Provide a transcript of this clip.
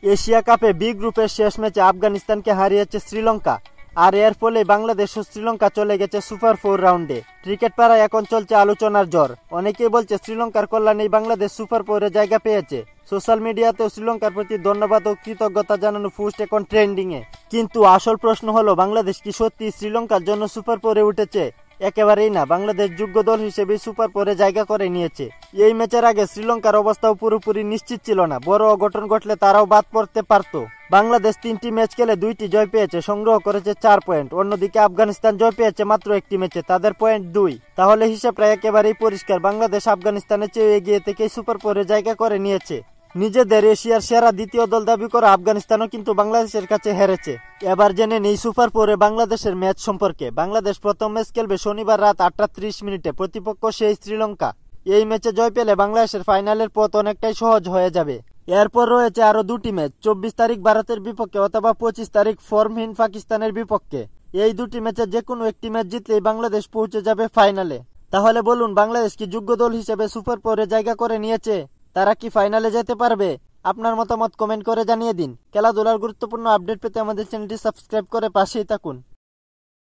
Asia কাপে B গ্রুপের শেষ ম্যাচে আফগানিস্তানকে হারিয়েছে শ্রীলঙ্কা। আর এর ফলে বাংলাদেশ ও শ্রীলঙ্কা চলে গেছে সুপার 4 রাউন্ডে। ক্রিকেট পাড়ায় এখন চলছে আলোচনার ঝড়। অনেকেই বলছে শ্রীলঙ্কার কল্যাণেই বাংলাদেশ সুপার 4-এ জায়গা পেয়েছে। সোশ্যাল মিডিয়াতেও শ্রীলঙ্কার প্রতি ধন্যবাদ ও কৃতজ্ঞতা জানানো পোস্ট এখন ট্রেন্ডিং এ। কিন্তু আসল প্রশ্ন হলো, বাংলাদেশ কি সত্যি শ্রীলঙ্কার জন্য সুপার 4-এ উঠেছে? একেবারেই না। বাংলাদেশ যোগ্য দল হিসেবে সুপার 4-এ জায়গা করে নিয়েছে। এই ম্যাচের আগে শ্রীলঙ্কার অবস্থাও পুরোপুরি নিশ্চিত ছিল না। বড় অঘটন ঘটলে তারাও বাদ পড়তে পারত। বাংলাদেশ 3টি ম্যাচ খেলে 2টি জয় পেয়েছে, সংগ্রহ করেছে 4 পয়েন্ট। অন্যদিকে আফগানিস্তান জয় পেয়েছে মাত্র 1টি ম্যাচে, তাদের পয়েন্ট 2। তাহলে হিসাবটা একেবারেই পরিষ্কার, বাংলাদেশ আফগানিস্তানের চেয়ে এগিয়ে থেকেই সুপার 4-এ জায়গা করে নিয়েছে। নিজেদের এশিয়ার সেরা দ্বিতীয় দল দাবি করা আফগানিস্তানও কিন্তু বাংলাদেশের কাছে হেরেছে। এবার জেনে নেই সুপার 4-এ বাংলাদেশের ম্যাচ সম্পর্কে। বাংলাদেশ প্রথম ম্যাচ খেলবে শনিবার রাত 8:30 মিনিটে। প্রতিপক্ষ সেই শ্রীলঙ্কা। এই ম্যাচে জয় পেলে বাংলাদেশের ফাইনালের পথ অনেকটাই সহজ হয়ে যাবে। এরপর রয়েছে আরো 2টি ম্যাচ, 24 তারিখ ভারতের বিপক্ষে অথবা 25 তারিখ ফর্মহীন পাকিস্তানের বিপক্ষে। এই 2টি ম্যাচে যে কোনো একটি ম্যাচ জিতলেই বাংলাদেশ পৌঁছে যাবে ফাইনালে। তাহলে বলুন, বাংলাদেশ কি যোগ্য দল হিসেবে সুপার 4-এ জায়গা করে নিয়েছে? তারা কি ফাইনালে যেতে পারবে? আপনার মতামত কমেন্ট করে জানিয়ে দিন। খেলাধুলার গুরুত্বপূর্ণ আপডেট পেতে আমাদের চ্যানেলটি সাবস্ক্রাইব করে পাশেই থাকুন।